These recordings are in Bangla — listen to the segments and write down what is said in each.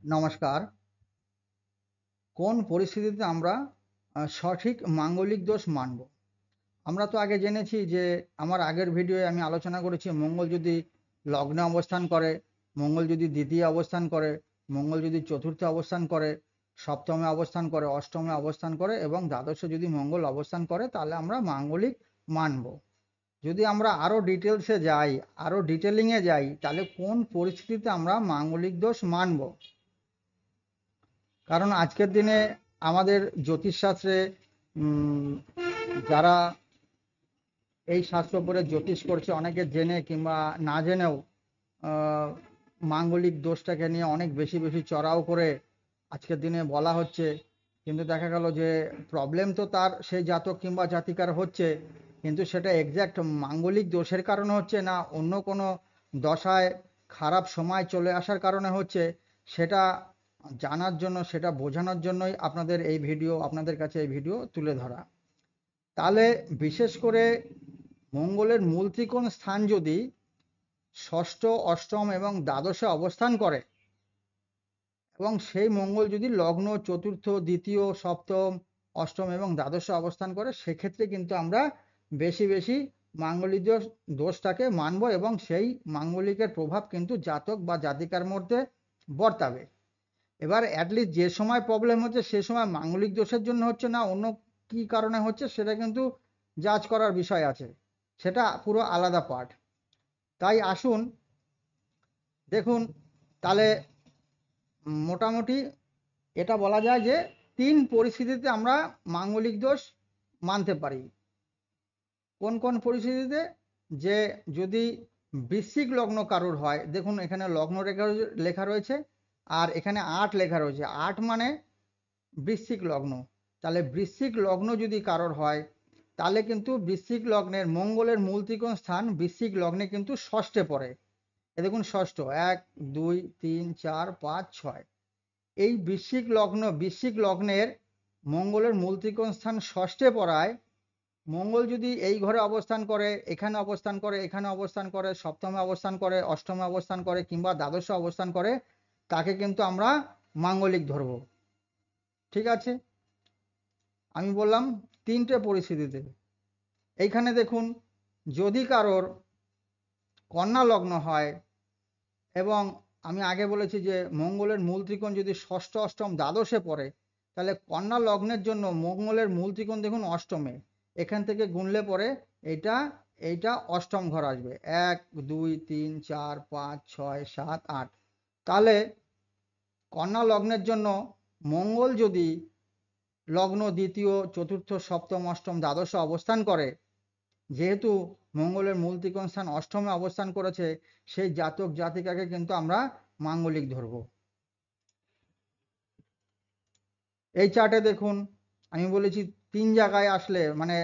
নমস্কার। কোন পরিস্থিতিতে আমরা সঠিক মাঙ্গলিক দোষ মানব? আমরা তো আগে জেনেছি যে আমার আগের ভিডিওয়ে আমি আলোচনা করেছি মঙ্গল যদি লগ্নে অবস্থান করে, মঙ্গল যদি দ্বিতীয় অবস্থান করে, মঙ্গল যদি চতুর্থে অবস্থান করে, সপ্তমে অবস্থান করে, অষ্টমে অবস্থান করে এবং দ্বাদশে যদি মঙ্গল অবস্থান করে তাহলে আমরা মাঙ্গলিক মানব। যদি আমরা আরও ডিটেলসে যাই, আরও ডিটেলিংয়ে যাই, তাহলে কোন পরিস্থিতিতে আমরা মাঙ্গলিক দোষ মানব? কারণ আজকের দিনে আমাদের জ্যোতিষশাস্ত্রে যারা এই শাস্ত্র পড়ে জ্যোতিষ করছে, অনেকে জেনে কিংবা না জেনেও মাঙ্গলিক দোষটাকে নিয়ে অনেক বেশি বেশি চড়াও করে আজকের দিনে বলা হচ্ছে। কিন্তু দেখা গেল যে প্রবলেম তো তার সেই জাতক কিংবা জাতিকার হচ্ছে, কিন্তু সেটা এক্স্যাক্ট মাঙ্গলিক দোষের কারণে হচ্ছে না অন্য কোনো দশায় খারাপ সময় চলে আসার কারণে হচ্ছে, সেটা জানার জন্য, সেটা বোঝানোর জন্যই আপনাদের কাছে এই ভিডিও তুলে ধরা। তাহলে বিশেষ করে মঙ্গলের মূল ত্রিকোণ স্থান যদি ষষ্ঠ, অষ্টম এবং দ্বাদশে অবস্থান করে এবং সেই মঙ্গল যদি লগ্ন, চতুর্থ, দ্বিতীয়, সপ্তম, অষ্টম এবং দ্বাদশে অবস্থান করে, সেক্ষেত্রে কিন্তু আমরা বেশি বেশি মাঙ্গলিক দোষটাকে মানব এবং সেই মাঙ্গলিকের প্রভাব কিন্তু জাতক বা জাতিকার মধ্যে বর্তাবে। এবার অ্যাটলিস্ট যে সময় প্রবলেম হচ্ছে সে সময় মাঙ্গলিক দোষের জন্য হচ্ছে না অন্য কি কারণে হচ্ছে, সেটা কিন্তু জাজ করার বিষয় আছে, সেটা পুরো আলাদা পার্ট। তাই আসুন দেখুন, তাহলে মোটামুটি এটা বলা যায় যে তিন পরিস্থিতিতে আমরা মাঙ্গলিক দোষ মানতে পারি। কোন কোন পরিস্থিতিতে? যে যদি বৃশ্চিক লগ্ন কারোর হয়, দেখুন এখানে লগ্ন লেখা রয়েছে আর এখানে ৮ লেখা রয়েছে। ৮ মানে বৃশ্চিক লগ্ন। তাহলে বৃশ্চিক লগ্ন যদি কারোর হয় তাহলে কিন্তু বৃশ্চিক লগ্নের মঙ্গলের মূল ত্রিকোণ স্থান বৃশ্চিক লগ্নে কিন্তু ষষ্ঠে পড়ে। এ দেখুন ষষ্ঠ, ১ ২ ৩ ৪ ৫ ৬। এই বৃশ্চিক লগ্নের মঙ্গলের মূল ত্রিকোণ স্থান ষষ্ঠে পড়ায় মঙ্গল যদি এই ঘরে অবস্থান করে, এখানে অবস্থান করে, এখানে অবস্থান করে, সপ্তমে অবস্থান করে, অষ্টমে অবস্থান করে কিংবা দ্বাদশে অবস্থান করে, তাকে কিন্তু আমরা মাঙ্গলিক ধরব। ঠিক আছে, আমি বললাম তিনটে পরিস্থিতিতে। এইখানে দেখুন, যদি কারোর কন্যা লগ্ন হয় এবং আমি আগে বলেছি যে মঙ্গলের মূল ত্রিকোণ যদি ষষ্ঠ, অষ্টম, দ্বাদশে পড়ে, তাহলে কন্যা লগ্নের জন্য মঙ্গলের মূল ত্রিকোণ দেখুন অষ্টমে, এখান থেকে গুনলে পরে এইটা এইটা অষ্টম ঘর আসবে। ১ ২ ৩ ৪ ৫ ৬ ৭ ৮। তাহলে কন্যা লগ্নের জন্য মঙ্গল যদি লগ্ন দ্বিতীয়, চতুর্থ, সপ্তম, অষ্টম, দ্বাদশে অবস্থান করে, যেহেতু মঙ্গলের মূল ত্রিকোণ স্থান অষ্টমে অবস্থান করেছে, সেই জাতক জাতিকাকে কিন্তু আমরা মাঙ্গলিক ধরব। এই চার্টে দেখুন, আমি বলেছি তিন জায়গায় আসলে মানে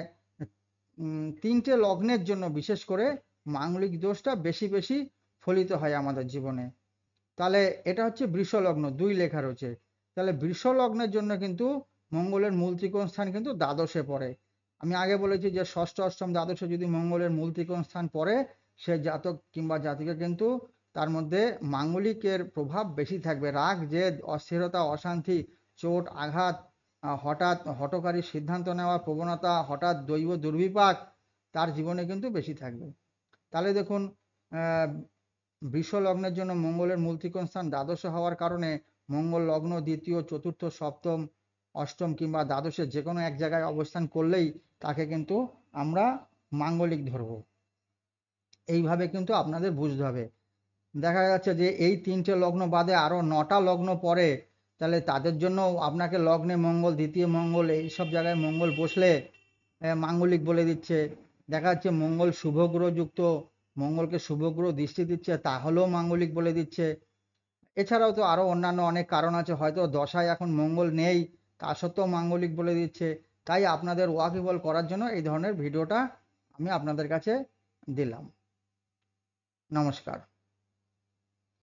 তিনটে লগ্নের জন্য বিশেষ করে মাঙ্গলিক দোষটা বেশি বেশি ফলিত হয় আমাদের জীবনে। তাহলে এটা হচ্ছে বৃষ লগ্ন, ২ লেখা রয়েছে। তাহলে বৃষ লগ্নের জন্য কিন্তু মঙ্গলের মূল ত্রিকোণ স্থান কিন্তু দ্বাদশে পড়ে। আমি আগে বলেছি যে ষষ্ঠ, অষ্টম, দ্বাদশে যদি মঙ্গলের মূল ত্রিকোণ স্থান পড়ে, সে জাতক কিংবা জাতিকা কিন্তু তার মধ্যে মাঙ্গলিকের প্রভাব বেশি থাকবে। রাগ, জেদ, অস্থিরতা, অশান্তি, চোট, আঘাত, হঠাৎ হঠকারী সিদ্ধান্ত নেওয়ার প্রবণতা, হঠাৎ দৈব দুর্বিপাক তার জীবনে কিন্তু বেশি থাকবে। তাহলে দেখুন, বৃষ লগ্নের জন্য মঙ্গলের মূল ত্রিকোণ স্থান দ্বাদশে হওয়ার কারণে মঙ্গল লগ্ন দ্বিতীয়, চতুর্থ, সপ্তম, অষ্টম কিংবা দ্বাদশে যে কোনো এক জায়গায় অবস্থান করলেই তাকে কিন্তু আমরা মাঙ্গলিক ধরব। এইভাবে কিন্তু আপনাদের বুঝতে হবে। দেখা যাচ্ছে যে এই তিনটে লগ্ন বাদে আরও ৯টা লগ্ন পড়ে, তাহলে তাদের জন্য আপনাকে লগ্নে মঙ্গল, দ্বিতীয় মঙ্গল, এইসব জায়গায় মঙ্গল বসলে মাঙ্গলিক বলে দিচ্ছে। দেখা যাচ্ছে মঙ্গল শুভ গ্রহযুক্ত, মঙ্গলকে শুভ গ্রহ দৃষ্টি দিচ্ছে, তাহলেও মাঙ্গলিক বলে দিচ্ছে। এছাড়াও তো আরও অন্যান্য অনেক কারণ আছে, হয়তো দশায় এখন মঙ্গল নেই তা সত্ত্বেও মাঙ্গলিক বলে দিচ্ছে। তাই আপনাদের ওয়াকিবল করার জন্য এই ধরনের ভিডিওটা আমি আপনাদের কাছে দিলাম। নমস্কার।